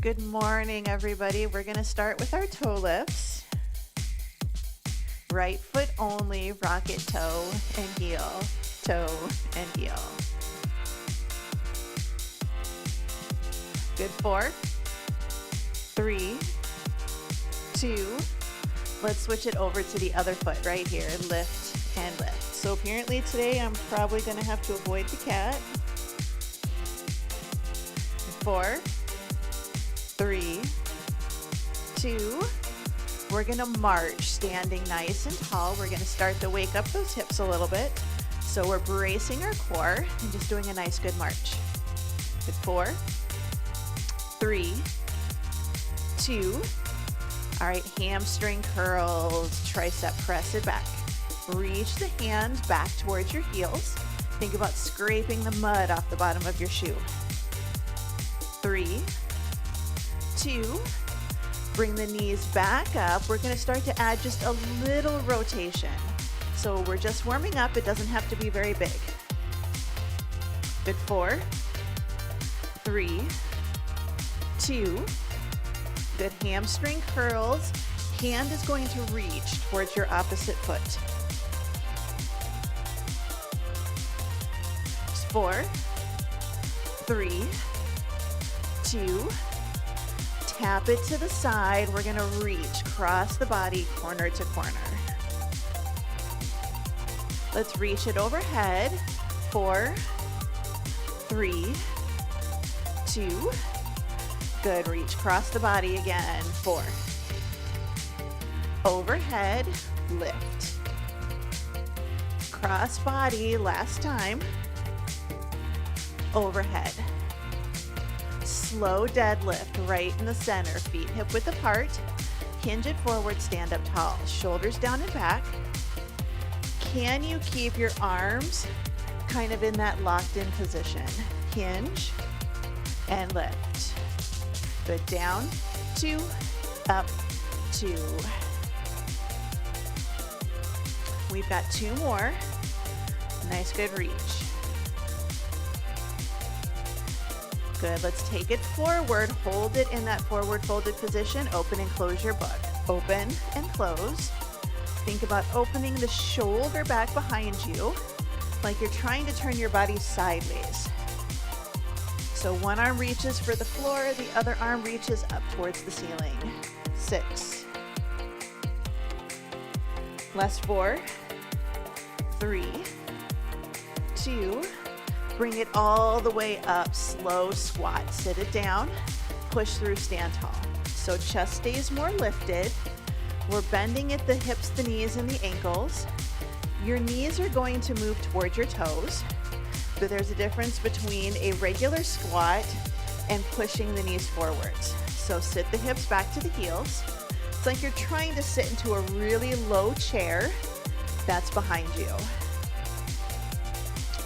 Good morning, everybody. We're going to start with our toe lifts. Right foot only, rocket toe and heel, toe and heel. Good. 4, 3, 2. Let's switch it over to the other foot right here. Lift and lift. So apparently today I'm probably going to have to avoid the cat. 4, 3, 2. We're gonna march standing nice and tall. We're gonna start to wake up those hips a little bit. So we're bracing our core and just doing a nice good march. Good. 4, 3, 2. All right, hamstring curls, tricep press it back. Reach the hands back towards your heels. Think about scraping the mud off the bottom of your shoe. 3, 2, bring the knees back up. We're gonna start to add just a little rotation. So we're just warming up. It doesn't have to be very big. Good. 4, 3, 2. Good. Hamstring curls. Hand is going to reach towards your opposite foot. 4, 3, 2. Tap it to the side. We're going to reach, cross the body, corner to corner. Let's reach it overhead. 4, 3, 2. Good. Reach, cross the body again. 4. Overhead, lift. Cross body, last time. Overhead. Slow deadlift right in the center, feet hip width apart. Hinge it forward, stand up tall. Shoulders down and back. Can you keep your arms kind of in that locked in position? Hinge and lift. Good. Down, 2, up, 2. We've got 2 more. Nice, good reach. Good. Let's take it forward. Hold it in that forward folded position. Open and close your book. Open and close. Think about opening the shoulder back behind you like you're trying to turn your body sideways. So one arm reaches for the floor, the other arm reaches up towards the ceiling. 6. Last 4, 3, 2. Bring it all the way up, slow squat. Sit it down, push through, stand tall. So chest stays more lifted. We're bending at the hips, the knees, and the ankles. Your knees are going to move towards your toes, but there's a difference between a regular squat and pushing the knees forwards. So sit the hips back to the heels. It's like you're trying to sit into a really low chair that's behind you.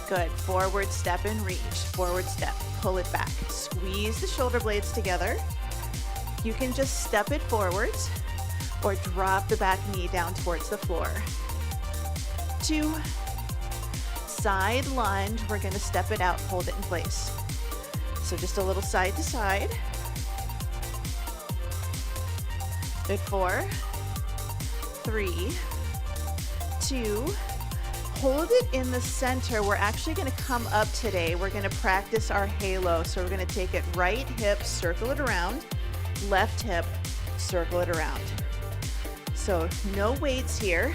Good. Forward step and reach. Forward step. Pull it back. Squeeze the shoulder blades together. You can just step it forwards or drop the back knee down towards the floor. 2. Side lunge. We're going to step it out, hold it in place. So just a little side to side. Good. 4, 3, 2. Hold it in the center. We're actually going to come up today. We're going to practice our halo. So we're going to take it right hip, circle it around, left hip, circle it around. So no weights here.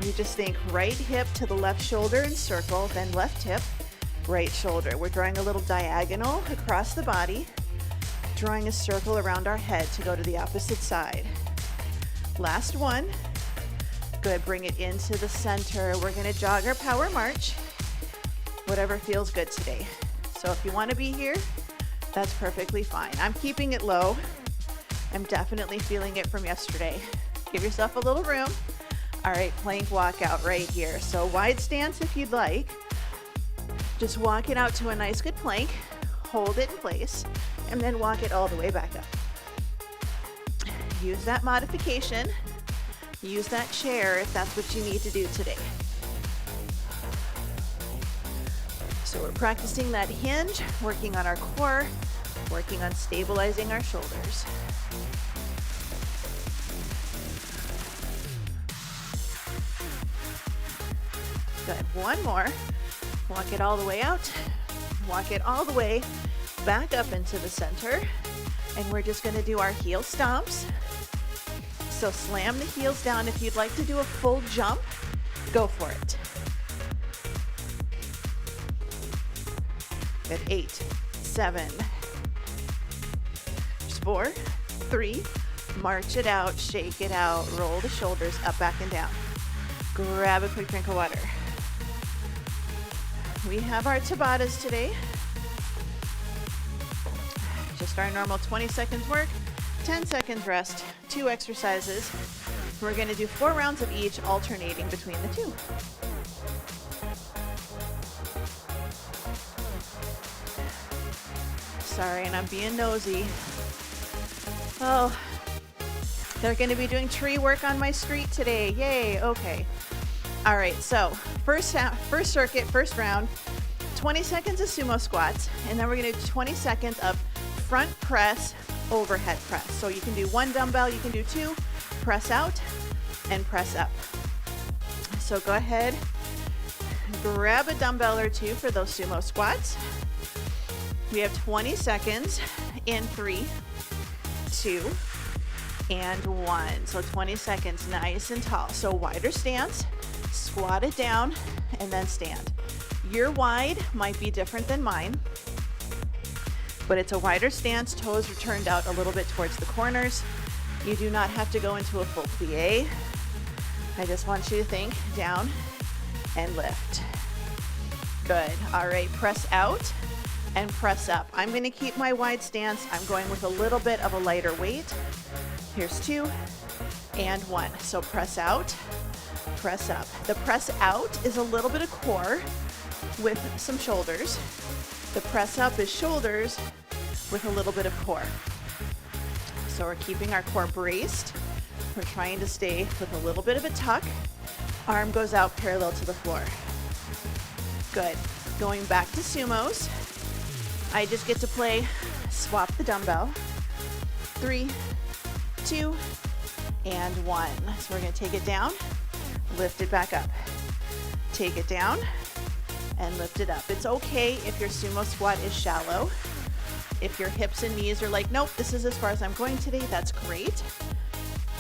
You just think right hip to the left shoulder and circle, then left hip, right shoulder. We're drawing a little diagonal across the body, drawing a circle around our head to go to the opposite side. Last one. Good. Bring it into the center. We're going to jog our power march, whatever feels good today. So if you want to be here, that's perfectly fine. I'm keeping it low. I'm definitely feeling it from yesterday. Give yourself a little room. All right, plank walkout right here. So wide stance if you'd like. Just walk it out to a nice good plank, hold it in place, and then walk it all the way back up. Use that modification. Use that chair if that's what you need to do today. So we're practicing that hinge, working on our core, Working on stabilizing our shoulders. Good, one more. Walk it all the way out. Walk it all the way back up into the center. And we're just gonna do our heel stomps. So slam the heels down. If you'd like to do a full jump, go for it. Good, 8, 7, 4, 3, march it out, shake it out, roll the shoulders up, back, and down. Grab a quick drink of water. We have our Tabatas today. Just our normal 20 seconds work, 10 seconds rest, 2 exercises. We're gonna do 4 rounds of each, alternating between the 2. Sorry, and I'm being nosy. Oh, they're gonna be doing tree work on my street today. Yay, okay. All right, so first circuit, first round, 20 seconds of sumo squats, and then we're gonna do 20 seconds of front press, overhead press. So you can do 1 dumbbell, you can do 2, press out and press up. So go ahead, grab a dumbbell or 2 for those sumo squats. We have 20 seconds in 3, 2, and 1. So 20 seconds, nice and tall. So wider stance, squat it down, and then stand. Your wide might be different than mine, but it's a wider stance. Toes are turned out a little bit towards the corners. You do not have to go into a full plie. I just want you to think down and lift. Good. All right, press out and press up. I'm going to keep my wide stance. I'm going with a little bit of a lighter weight. Here's 2 and 1. So press out, press up. The press out is a little bit of core with some shoulders. The press up is shoulders with a little bit of core. So we're keeping our core braced. We're trying to stay with a little bit of a tuck. Arm goes out parallel to the floor. Good. Going back to sumos. I just get to play swap the dumbbell. 3, 2, and 1. So we're going to take it down, lift it back up. Take it down and lift it up. It's okay if your sumo squat is shallow. If your hips and knees are like, nope, this is as far as I'm going today, that's great.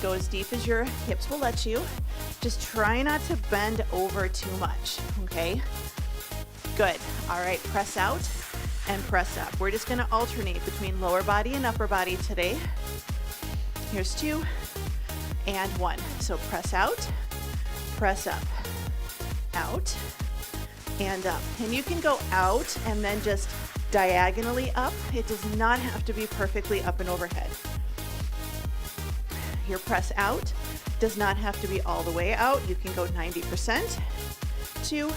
Go as deep as your hips will let you. Just try not to bend over too much, okay? Good. All right, press out and press up. We're just gonna alternate between lower body and upper body today. Here's 2 and 1. So press out, press up, out, and up. And you can go out and then just diagonally up. It does not have to be perfectly up and overhead. Your press out does not have to be all the way out. You can go 90%, 2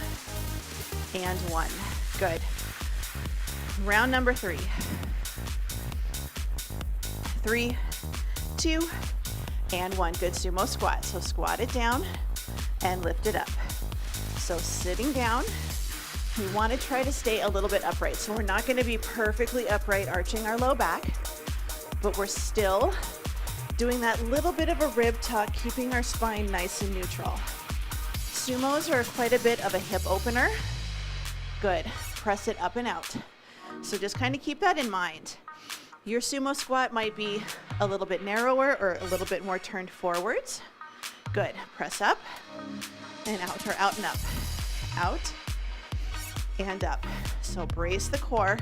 and 1. Good. Round number 3. 3, 2, and 1. Good sumo squat. So squat it down and lift it up. So sitting down, we want to try to stay a little bit upright. So we're not going to be perfectly upright, arching our low back, but we're still doing that little bit of a rib tuck, keeping our spine nice and neutral. Sumos are quite a bit of a hip opener. Good. Press it up and out. So just kind of keep that in mind. Your sumo squat might be a little bit narrower or a little bit more turned forwards. Good. Press up and out, or out and up. Out and up. So brace the core.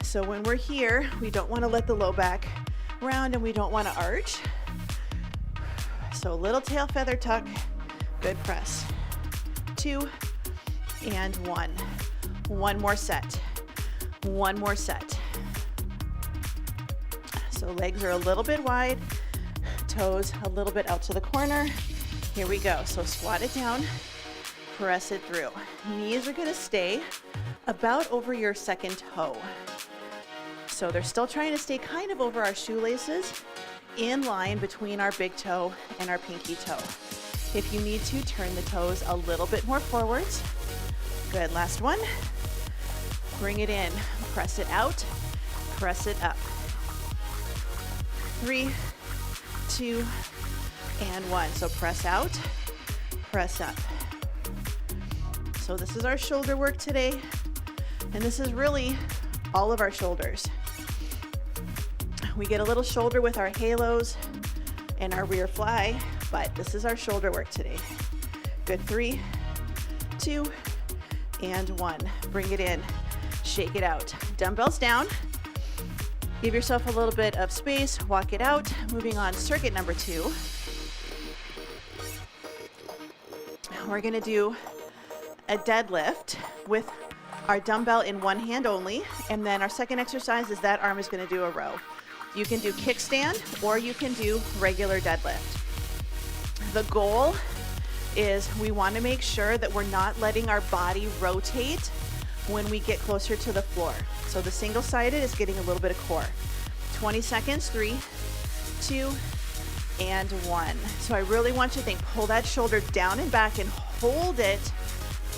So when we're here, we don't want to let the low back round and we don't want to arch. So little tail feather tuck. Good press. 2 and 1. One more set. One more set. So legs are a little bit wide, toes a little bit out to the corner. Here we go. So squat it down, press it through. Knees are going to stay about over your second toe. So they're still trying to stay kind of over our shoelaces, in line between our big toe and our pinky toe. If you need to, turn the toes a little bit more forwards. Good. Last one. Bring it in. Press it out. Press it up. 3, 2, and 1. So press out, press up. So this is our shoulder work today, and this is really all of our shoulders. We get a little shoulder with our halos and our rear fly, but this is our shoulder work today. Good. 3, 2, and 1. Bring it in, shake it out. Dumbbells down. Give yourself a little bit of space, walk it out. Moving on, circuit number 2. We're gonna do a deadlift with our dumbbell in one hand only, and then our second exercise is that arm is gonna do a row. You can do kickstand or you can do regular deadlift. The goal is we wanna make sure that we're not letting our body rotate when we get closer to the floor. So the single-sided is getting a little bit of core. 20 seconds, 3, 2, and 1. So I really want you to think, pull that shoulder down and back and hold it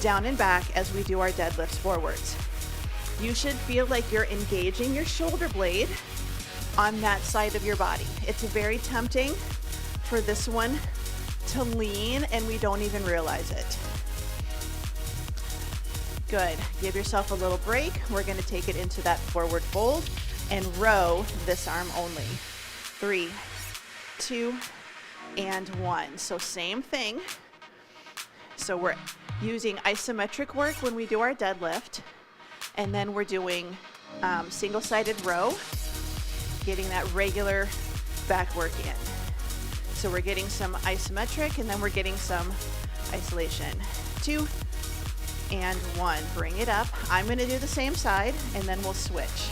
down and back as we do our deadlifts forwards. You should feel like you're engaging your shoulder blade on that side of your body. It's very tempting for this one to lean and we don't even realize it. Good. Give yourself a little break. We're going to take it into that forward fold and row this arm only. 3, 2, and 1. So same thing. So we're using isometric work when we do our deadlift, and then we're doing single-sided row, getting that regular back work in. So we're getting some isometric, and then we're getting some isolation. 2, and 1. Bring it up. I'm going to do the same side, and then we'll switch.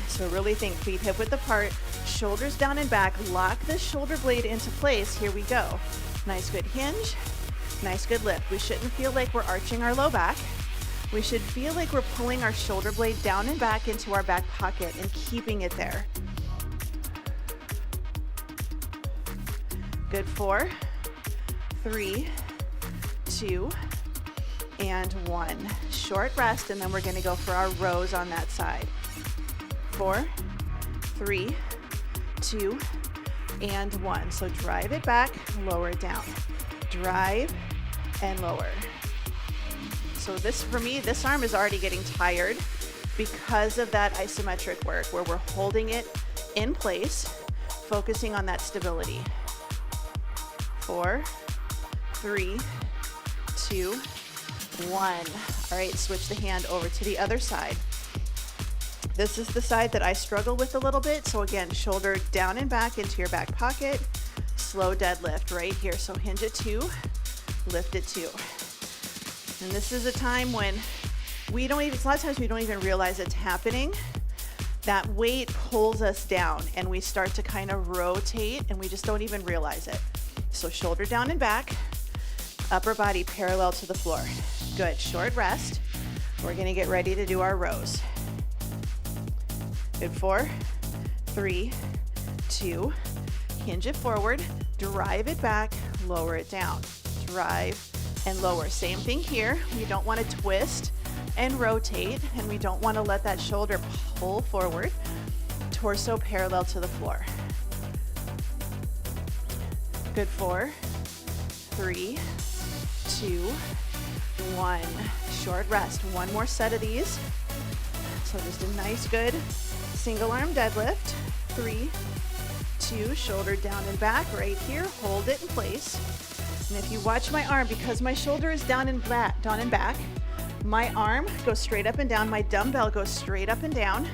So really think feet hip width apart, shoulders down and back, lock the shoulder blade into place. Here we go. Nice good hinge, nice good lift. We shouldn't feel like we're arching our low back. We should feel like we're pulling our shoulder blade down and back into our back pocket and keeping it there. Good. 4, 3, 2, and 1. Short rest, and then we're going to go for our rows on that side. 4, 3, 2, and 1. So drive it back, lower it down. Drive and lower. So this, for me, this arm is already getting tired because of that isometric work where we're holding it in place, focusing on that stability. 4, 3, 2, 1. All right, switch the hand over to the other side. This is the side that I struggle with a little bit. So again, shoulder down and back into your back pocket. Slow deadlift right here. So hinge at 2, lift at 2. And this is a time when we don't even, a lot of times we don't even realize it's happening. That weight pulls us down and we start to kind of rotate and we just don't even realize it. So shoulder down and back, upper body parallel to the floor. Good. Short rest. We're going to get ready to do our rows. Good. 4, 3, 2, hinge it forward, drive it back, lower it down, drive and lower. Same thing here. We don't want to twist and rotate, and we don't want to let that shoulder pull forward. Torso parallel to the floor. Good. 4, 3, 2, 1. Short rest. One more set of these. So just a nice good single arm deadlift. 3, 2, shoulder down and back right here. Hold it in place. And if you watch my arm, because my shoulder is down and back, my arm goes straight up and down. My dumbbell goes straight up and down.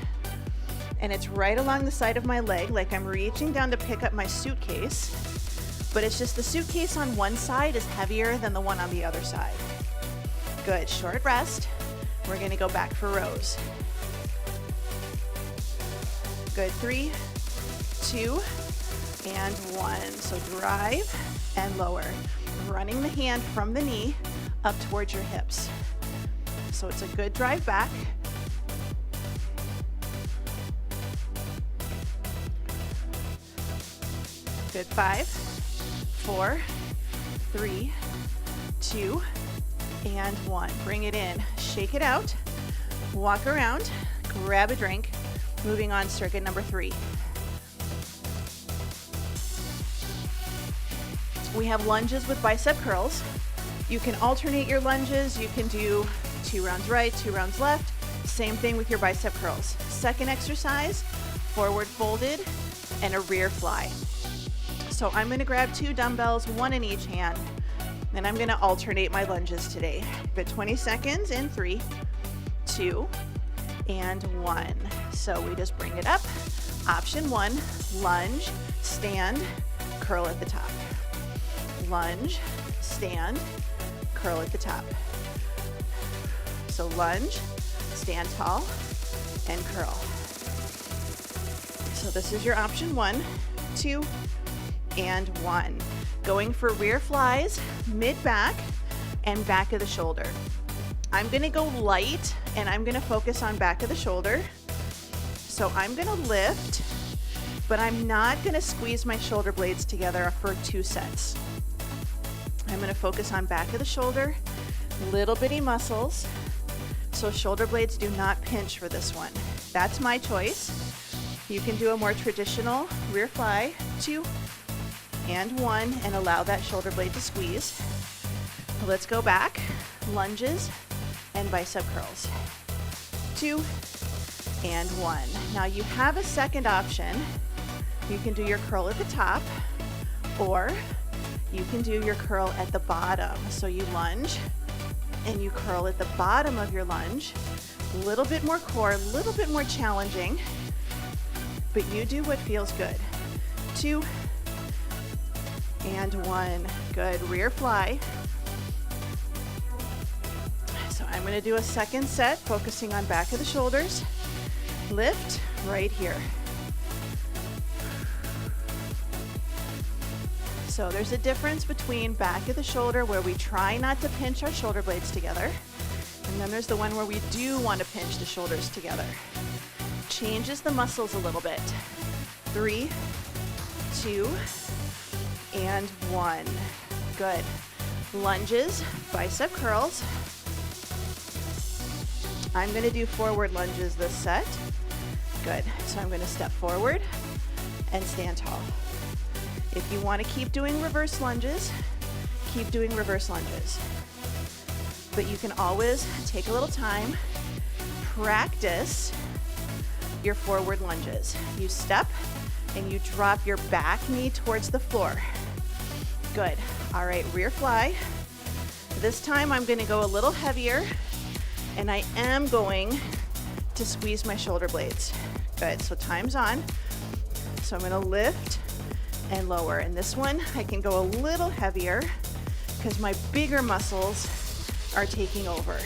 And it's right along the side of my leg, like I'm reaching down to pick up my suitcase. But it's just the suitcase on one side is heavier than the one on the other side. Good. Short rest. We're going to go back for rows. Good. 3, 2, and 1. So drive and lower. Running the hand from the knee up towards your hips. So it's a good drive back. Good. 5, 4, 3, 2, and 1. Bring it in. Shake it out. Walk around. grab a drink. Moving on, circuit number 3. We have lunges with bicep curls. You can alternate your lunges. You can do 2 rounds right, 2 rounds left. Same thing with your bicep curls. Second exercise, forward folded and a rear fly. So I'm gonna grab 2 dumbbells, 1 in each hand, and I'm gonna alternate my lunges today. But 20 seconds in 3, 2, and 1. So we just bring it up. Option 1, lunge, stand, curl at the top. Lunge, stand, curl at the top. So lunge, stand tall, and curl. So this is your option 1, 2, and 1. Going for rear flies, mid-back, and back of the shoulder. I'm gonna go light, and I'm gonna focus on back of the shoulder. So I'm gonna lift, but I'm not gonna squeeze my shoulder blades together for 2 sets. I'm gonna focus on back of the shoulder, little bitty muscles, so shoulder blades do not pinch for this one. That's my choice. You can do a more traditional rear fly, 2 and 1, and allow that shoulder blade to squeeze. Let's go back, lunges and bicep curls. 2 and 1. Now you have a second option. You can do your curl at the top, or you can do your curl at the bottom. So you lunge and you curl at the bottom of your lunge. A little bit more core, a little bit more challenging, but you do what feels good. 2 and 1. Good. Rear fly. So I'm going to do a second set, focusing on back of the shoulders. Lift right here. So there's a difference between back of the shoulder, where we try not to pinch our shoulder blades together, and then there's the one where we do want to pinch the shoulders together. Changes the muscles a little bit. 3, 2, and 1. Good. Lunges, bicep curls. I'm going to do forward lunges this set. Good. So I'm going to step forward and stand tall. If you want to keep doing reverse lunges, keep doing reverse lunges. But you can always take a little time, practice your forward lunges. You step and you drop your back knee towards the floor. Good. All right, rear fly. This time I'm going to go a little heavier, and I am going to squeeze my shoulder blades. Good. So time's on. So I'm going to lift and lower. And this one, I can go a little heavier because my bigger muscles are taking over.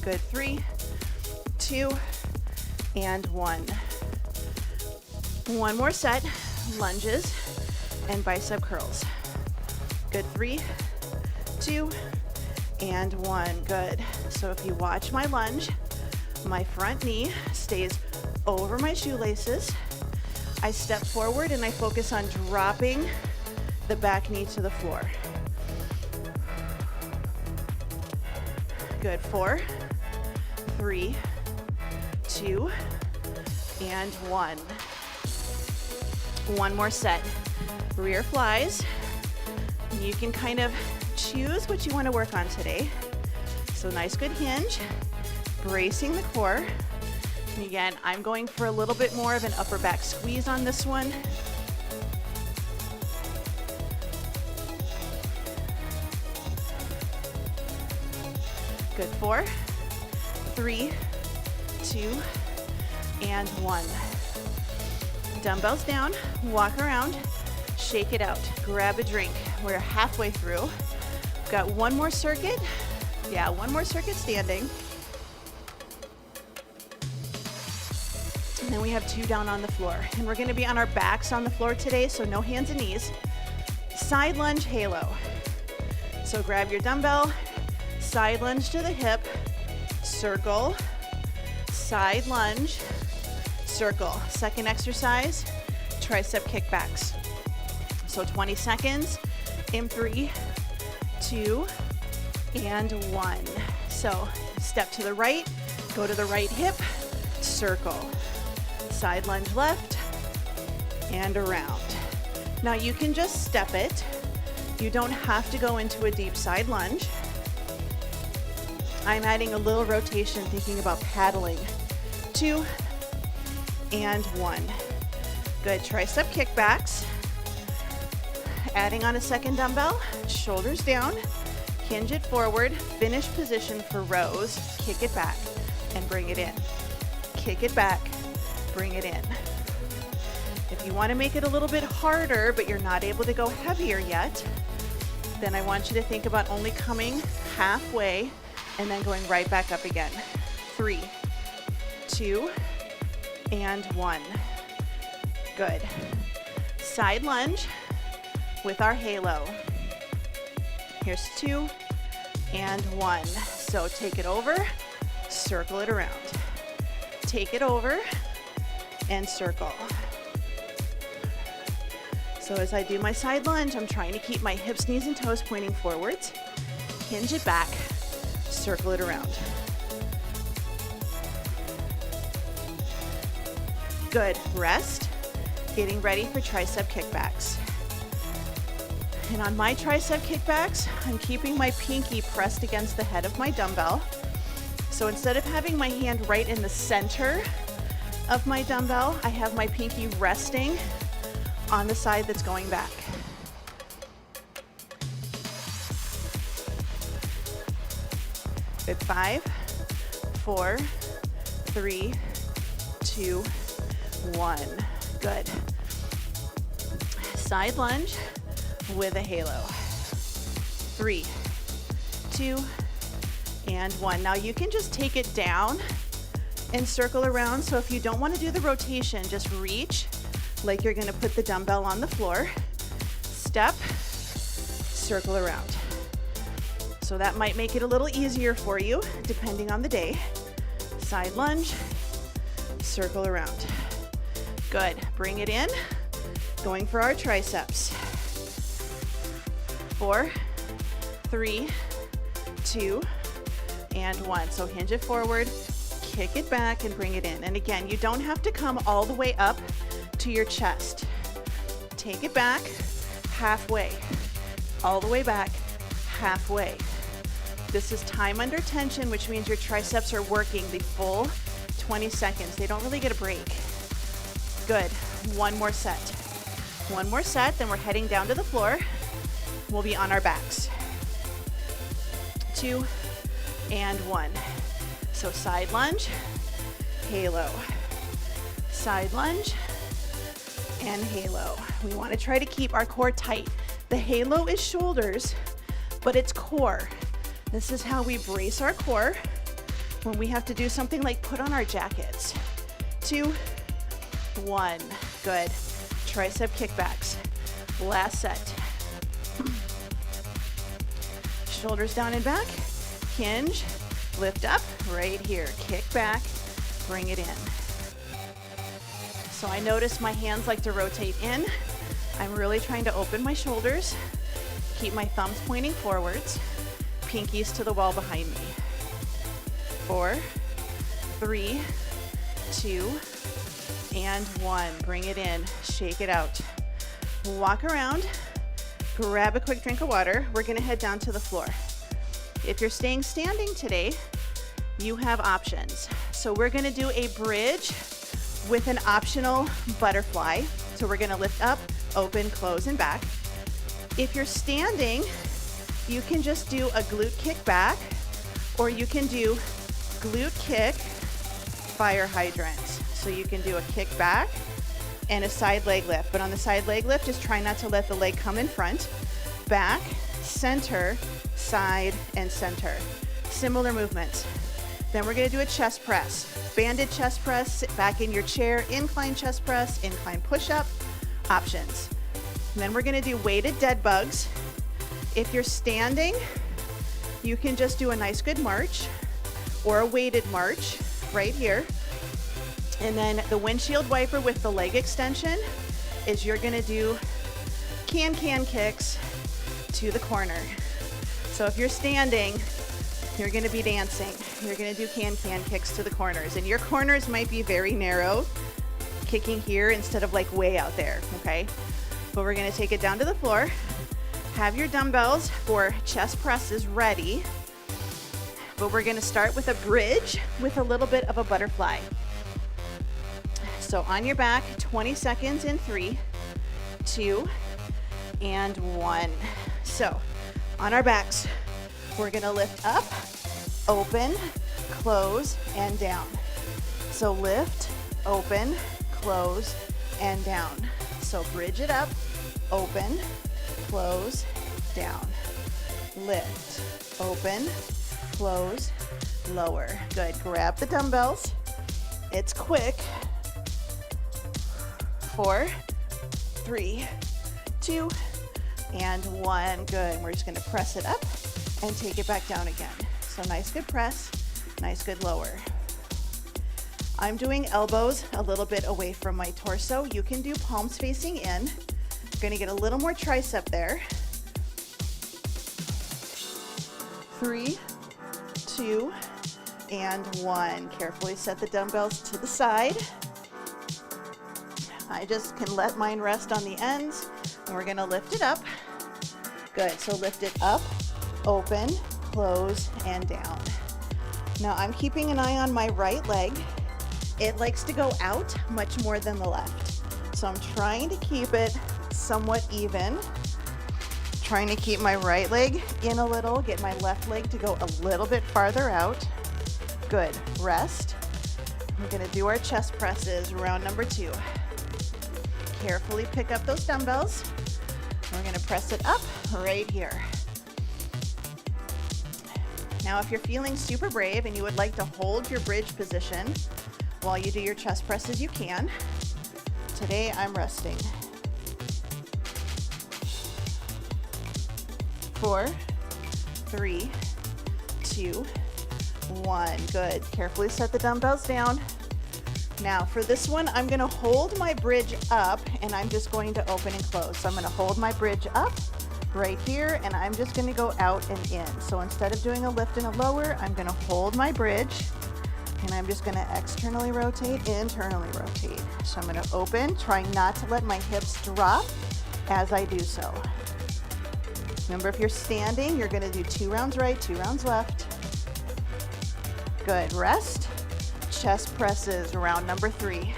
Good. 3, 2, and 1. One more set, lunges and bicep curls. Good. 3, 2, and 1. Good. So if you watch my lunge, my front knee stays over my shoelaces. I step forward and I focus on dropping the back knee to the floor. Good. 4, 3, 2, and 1. One more set. Rear flies. You can kind of choose what you want to work on today. So nice, good hinge. Bracing the core. And again, I'm going for a little bit more of an upper back squeeze on this one. Good. 4, 3, 2, and 1. Dumbbells down, walk around, shake it out, grab a drink. We're halfway through. We've got one more circuit. Yeah, one more circuit standing. And then we have 2 down on the floor. And we're going to be on our backs on the floor today, so no hands and knees. Side lunge halo. So grab your dumbbell, side lunge to the hip, circle, side lunge, circle. Second exercise, tricep kickbacks. So 20 seconds in 3, 2, and 1. So step to the right, go to the right hip, circle. Side lunge left, and around. Now you can just step it. You don't have to go into a deep side lunge. I'm adding a little rotation, thinking about paddling. 2 and 1. Good, tricep kickbacks. Adding on a second dumbbell, shoulders down, hinge it forward, finish position for rows, kick it back and bring it in. Kick it back, bring it in. If you want to make it a little bit harder, but you're not able to go heavier yet, then I want you to think about only coming halfway and then going right back up again. 3, 2, and 1. Good. Side lunge with our halo. Here's 2 and 1. So take it over, circle it around. Take it over and circle. So as I do my side lunge, I'm trying to keep my hips, knees, and toes pointing forwards. Hinge it back, circle it around. Good, rest. Getting ready for tricep kickbacks. And on my tricep kickbacks, I'm keeping my pinky pressed against the head of my dumbbell. So instead of having my hand right in the center of my dumbbell, I have my pinky resting on the side that's going back. Good, 5, 4, 3, 2, 1. Good. Side lunge with a halo. 3, 2, and 1. Now you can just take it down and circle around. So if you don't want to do the rotation, just reach like you're going to put the dumbbell on the floor. Step, circle around. So that might make it a little easier for you, depending on the day. Side lunge, circle around. Good. Bring it in. Going for our triceps. 4, 3, 2, and 1. So hinge it forward, kick it back, and bring it in. And again, you don't have to come all the way up to your chest. Take it back halfway, all the way back halfway. This is time under tension, which means your triceps are working the full 20 seconds. They don't really get a break. Good. One more set. One more set, then we're heading down to the floor. We'll be on our backs. 2 and 1. So side lunge, halo. Side lunge, and halo. We want to try to keep our core tight. The halo is shoulders, but it's core. This is how we brace our core when we have to do something like put on our jackets. 2, 1. Good. Tricep kickbacks. Last set. Shoulders down and back. Hinge. Lift up. Right here. Kick back. Bring it in. So I notice my hands like to rotate in. I'm really trying to open my shoulders. Keep my thumbs pointing forwards. Pinkies to the wall behind me. 4, 3, 2, and 1. Bring it in. Shake it out. Walk around. Grab a quick drink of water. We're going to head down to the floor. If you're staying standing today, you have options. So we're going to do a bridge with an optional butterfly. So we're going to lift up, open, close, and back. If you're standing, you can just do a glute kick back, or you can do glute kick, fire hydrants. So you can do a kick back and a side leg lift. But on the side leg lift, just try not to let the leg come in front. Back, center, side, and center. Similar movements. Then we're going to do a chest press. Banded chest press, sit back in your chair, incline chest press, incline push-up, options. And then we're going to do weighted dead bugs. If you're standing, you can just do a nice good march or a weighted march right here. And then the windshield wiper with the leg extension is you're going to do can kicks to the corner. So if you're standing, you're gonna be dancing. You're gonna do can-can kicks to the corners, and your corners might be very narrow, kicking here instead of like way out there, okay? But we're gonna take it down to the floor. Have your dumbbells for chest presses ready, but we're gonna start with a bridge with a little bit of a butterfly. So on your back, 20 seconds in 3, 2, and 1. So on our backs, we're gonna lift up, open, close, and down. So lift, open, close, and down. So bridge it up, open, close, down. Lift, open, close, lower. Good. Grab the dumbbells. It's quick. 4, 3, 2, and 1. Good. We're just going to press it up and take it back down again. So nice, good press. Nice, good lower. I'm doing elbows a little bit away from my torso. You can do palms facing in. You're going to get a little more tricep there. 3, 2, and 1. Carefully set the dumbbells to the side. I just can let mine rest on the ends, and we're gonna lift it up. Good, so lift it up, open, close, and down. Now I'm keeping an eye on my right leg. It likes to go out much more than the left. So I'm trying to keep it somewhat even. Trying to keep my right leg in a little, get my left leg to go a little bit farther out. Good, rest. We're gonna do our chest presses, round number 2. Carefully pick up those dumbbells. We're gonna press it up right here. Now, if you're feeling super brave and you would like to hold your bridge position while you do your chest presses, you can. Today, I'm resting. 4, 3, 2, 1. Good. Carefully set the dumbbells down. Now for this one, I'm gonna hold my bridge up and I'm just going to open and close. So I'm gonna hold my bridge up right here and I'm just gonna go out and in. So instead of doing a lift and a lower, I'm gonna hold my bridge and I'm just gonna externally rotate, internally rotate. So I'm gonna open, trying not to let my hips drop as I do so. Remember, if you're standing, you're gonna do 2 rounds right, 2 rounds left. Good, rest. Chest presses, round number 3.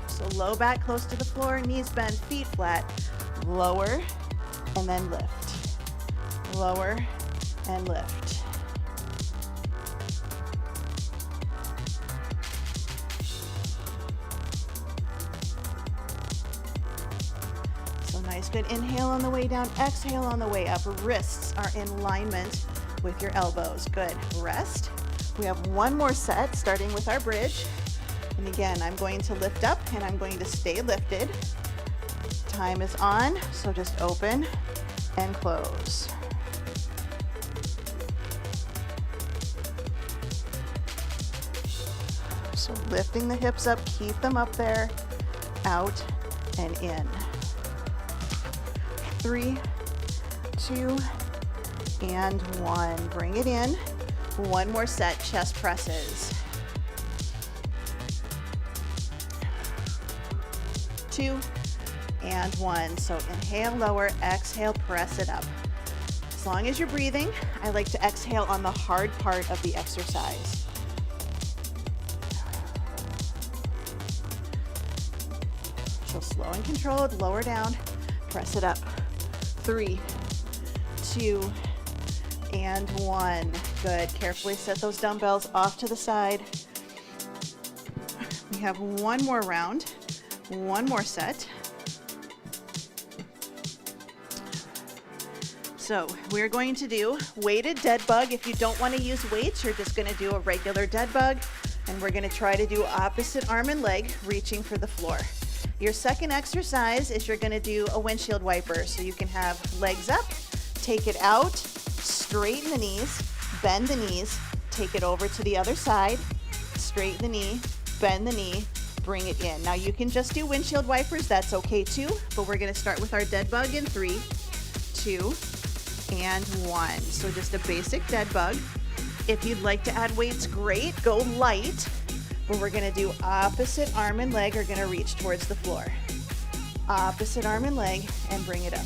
So low back close to the floor, knees bent, feet flat. Lower and then lift. Lower and lift. So nice, good inhale on the way down, exhale on the way up. Wrists are in alignment with your elbows. Good. Rest. We have one more set, starting with our bridge. And again, I'm going to lift up and I'm going to stay lifted. Time is on, so just open and close. So lifting the hips up, keep them up there, out and in. 3, 2, and 1. Bring it in. One more set, chest presses. 2, and 1. So inhale, lower, exhale, press it up. As long as you're breathing, I like to exhale on the hard part of the exercise. So slow and controlled, lower down, press it up. 3, 2, and 1. Good. Carefully set those dumbbells off to the side. We have one more round, one more set. So we're going to do weighted dead bug. If you don't want to use weights, you're just going to do a regular dead bug. And we're going to try to do opposite arm and leg, reaching for the floor. Your second exercise is you're going to do a windshield wiper. So you can have legs up, take it out, straighten the knees, bend the knees, take it over to the other side, straighten the knee, bend the knee, bring it in. Now you can just do windshield wipers, that's okay too, but we're gonna start with our dead bug in 3, 2, and 1. So just a basic dead bug. If you'd like to add weights, great, go light. But we're gonna do opposite arm and leg are gonna reach towards the floor. Opposite arm and leg, and bring it up.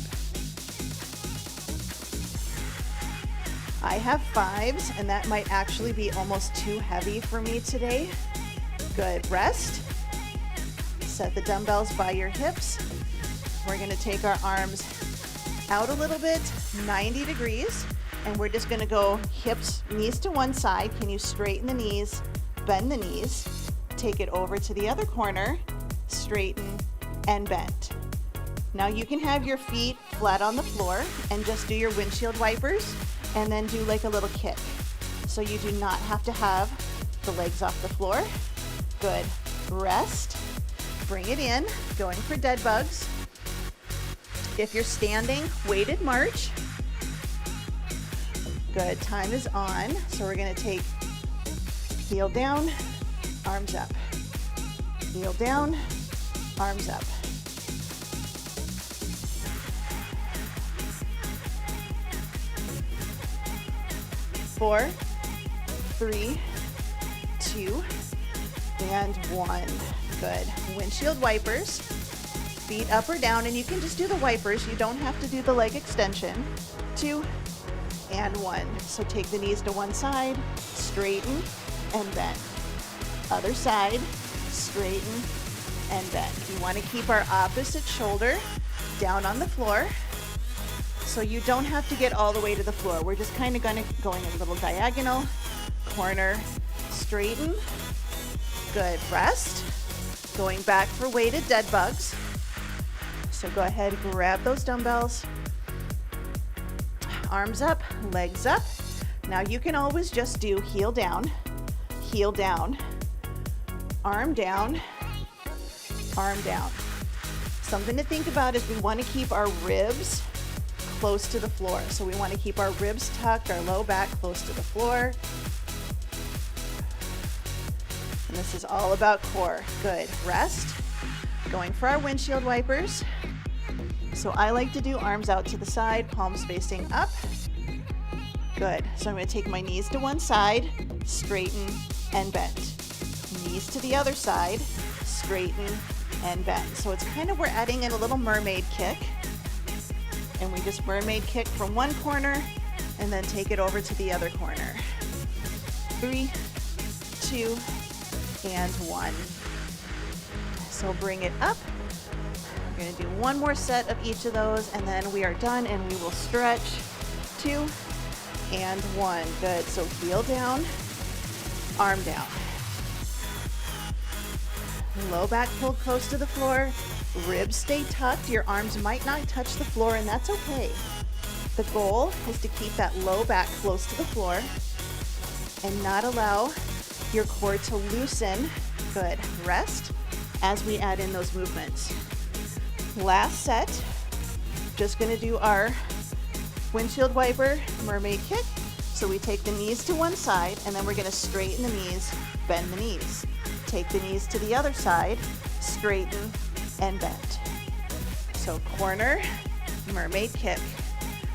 I have 5s, and that might actually be almost too heavy for me today. Good, rest. Set the dumbbells by your hips. We're gonna take our arms out a little bit, 90 degrees, and we're just gonna go hips, knees to one side. Can you straighten the knees, bend the knees, take it over to the other corner, straighten and bend. Now you can have your feet flat on the floor and just do your windshield wipers and then do like a little kick. So you do not have to have the legs off the floor. Good, rest, bring it in, going for dead bugs. If you're standing, weighted march. Good, time is on. So we're gonna take heel down, arms up. Heel down, arms up. Four, 3, 2, and 1. Good. Windshield wipers. Feet up or down, and you can just do the wipers. You don't have to do the leg extension. 2 and 1. So take the knees to one side, straighten and bend. Other side, straighten and bend. We want to keep our opposite shoulder down on the floor. So you don't have to get all the way to the floor. We're just kind of going a little diagonal, corner, straighten. Good, rest. Going back for weighted dead bugs. So go ahead, grab those dumbbells. Arms up, legs up. Now you can always just do heel down, arm down, arm down. Something to think about is we want to keep our ribs close to the floor. So we want to keep our ribs tucked, our low back close to the floor. And this is all about core. Good, rest. Going for our windshield wipers. So I like to do arms out to the side, palms facing up. Good, so I'm gonna take my knees to one side, straighten and bend. Knees to the other side, straighten and bend. So it's kind of, we're adding in a little mermaid kick. And we just mermaid kick from one corner and then take it over to the other corner. 3, 2, and 1. So bring it up. We're gonna do one more set of each of those and then we are done and we will stretch. 2 and 1. Good, so heel down, arm down. Low back pulled close to the floor. Ribs stay tucked. Your arms might not touch the floor, and that's okay. The goal is to keep that low back close to the floor and not allow your core to loosen. Good. Rest as we add in those movements. Last set, just going to do our windshield wiper mermaid kick. So we take the knees to one side, and then we're going to straighten the knees, bend the knees. Take the knees to the other side, straighten and bend. So corner, mermaid kick.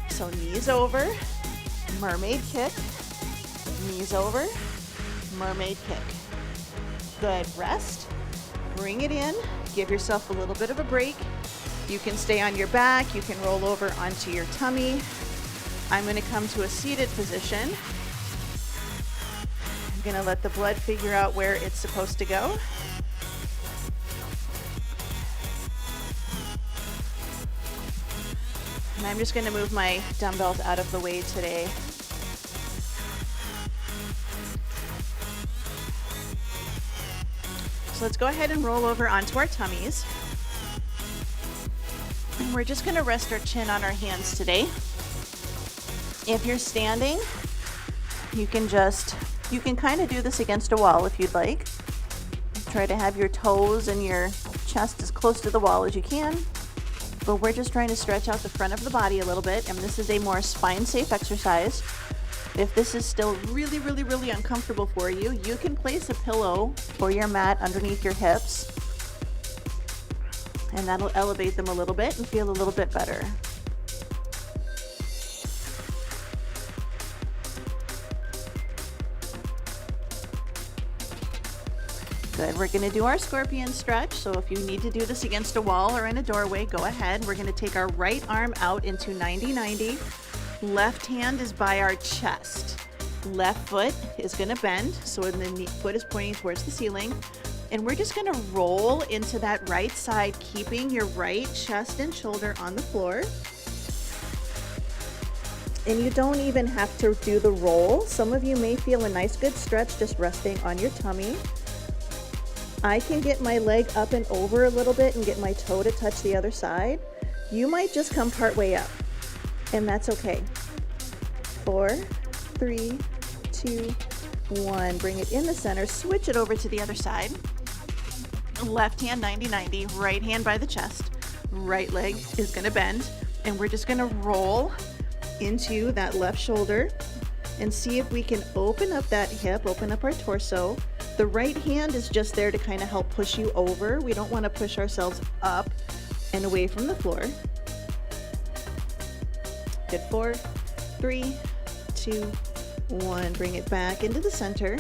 So knees over, mermaid kick, knees over, mermaid kick. Good, rest, bring it in, give yourself a little bit of a break. You can stay on your back, you can roll over onto your tummy. I'm gonna come to a seated position. I'm gonna let the blood figure out where it's supposed to go. And I'm just going to move my dumbbells out of the way today. So let's go ahead and roll over onto our tummies. And we're just going to rest our chin on our hands today. If you're standing, you can kind of do this against a wall if you'd like. Try to have your toes and your chest as close to the wall as you can. But we're just trying to stretch out the front of the body a little bit, and this is a more spine-safe exercise. If this is still really, really, really uncomfortable for you, you can place a pillow or your mat underneath your hips, and that'll elevate them a little bit and feel a little bit better. Good, we're gonna do our scorpion stretch. So if you need to do this against a wall or in a doorway, go ahead. We're gonna take our right arm out into 90-90. Left hand is by our chest. Left foot is gonna bend, so the foot is pointing towards the ceiling. And we're just gonna roll into that right side, keeping your right chest and shoulder on the floor. And you don't even have to do the roll. Some of you may feel a nice good stretch just resting on your tummy. I can get my leg up and over a little bit and get my toe to touch the other side. You might just come part way up, and that's okay. 4, 3, 2, 1. Bring it in the center, switch it over to the other side. Left hand 90-90, right hand by the chest. Right leg is gonna bend, and we're just gonna roll into that left shoulder and see if we can open up that hip, open up our torso. The right hand is just there to kind of help push you over. We don't want to push ourselves up and away from the floor. Good, 4, 3, 2, 1. Bring it back into the center.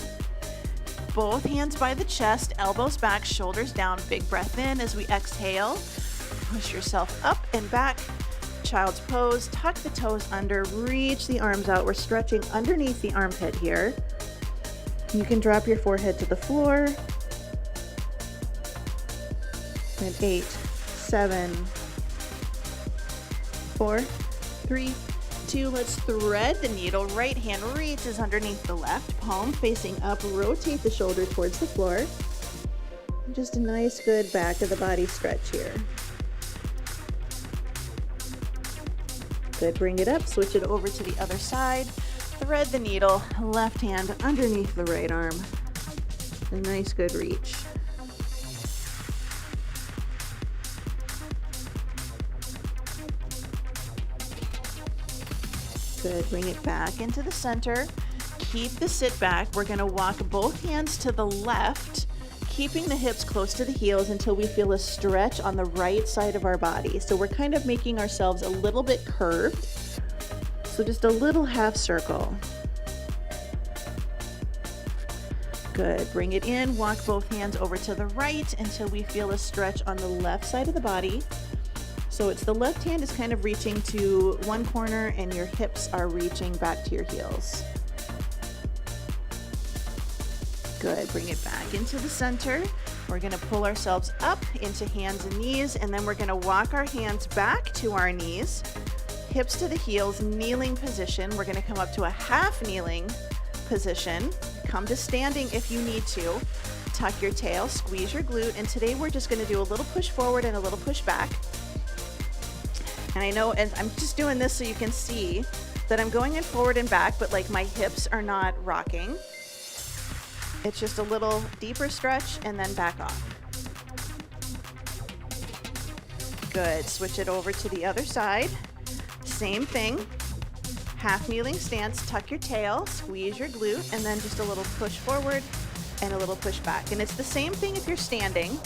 Both hands by the chest, elbows back, shoulders down. Big breath in as we exhale. Push yourself up and back. Child's pose, tuck the toes under, reach the arms out. We're stretching underneath the armpit here. You can drop your forehead to the floor. And 8, 7, 4, 3, 2. Let's thread the needle. Right hand reaches underneath the left, palm facing up. Rotate the shoulder towards the floor. Just a nice, good back of the body stretch here. Good, bring it up, switch it over to the other side. Thread the needle, left hand underneath the right arm. A nice good reach. Good, bring it back into the center. Keep the sit back. We're gonna walk both hands to the left, keeping the hips close to the heels until we feel a stretch on the right side of our body. So we're kind of making ourselves a little bit curved. So just a little half circle. Good, bring it in, walk both hands over to the right until we feel a stretch on the left side of the body. So it's the left hand is kind of reaching to one corner and your hips are reaching back to your heels. Good, bring it back into the center. We're gonna pull ourselves up into hands and knees, and then we're gonna walk our hands back to our knees. Hips to the heels, kneeling position. We're gonna come up to a half kneeling position. Come to standing if you need to. Tuck your tail, squeeze your glute, and today we're just gonna do a little push forward and a little push back. And I know, and I'm just doing this so you can see that I'm going in forward and back, but like my hips are not rocking. It's just a little deeper stretch and then back off. Good, switch it over to the other side. Same thing, half kneeling stance, tuck your tail, squeeze your glute, and then just a little push forward and a little push back. And it's the same thing if you're standing.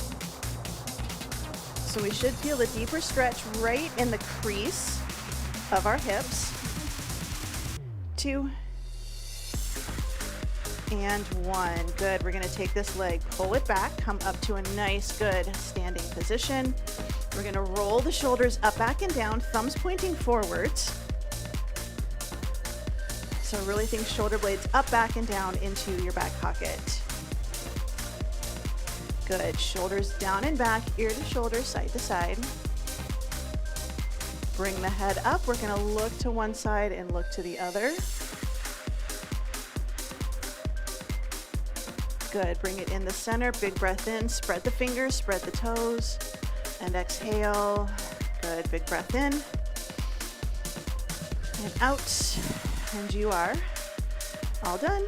So we should feel a deeper stretch right in the crease of our hips. 2 and 1. Good, we're gonna take this leg, pull it back, come up to a nice, good standing position. We're gonna roll the shoulders up, back, and down, thumbs pointing forwards. So really think shoulder blades up, back, and down into your back pocket. Good, shoulders down and back, ear to shoulder, side to side. Bring the head up. We're gonna look to one side and look to the other. Good, bring it in the center, big breath in, spread the fingers, spread the toes, and exhale. Good, big breath in, and out, and you are all done.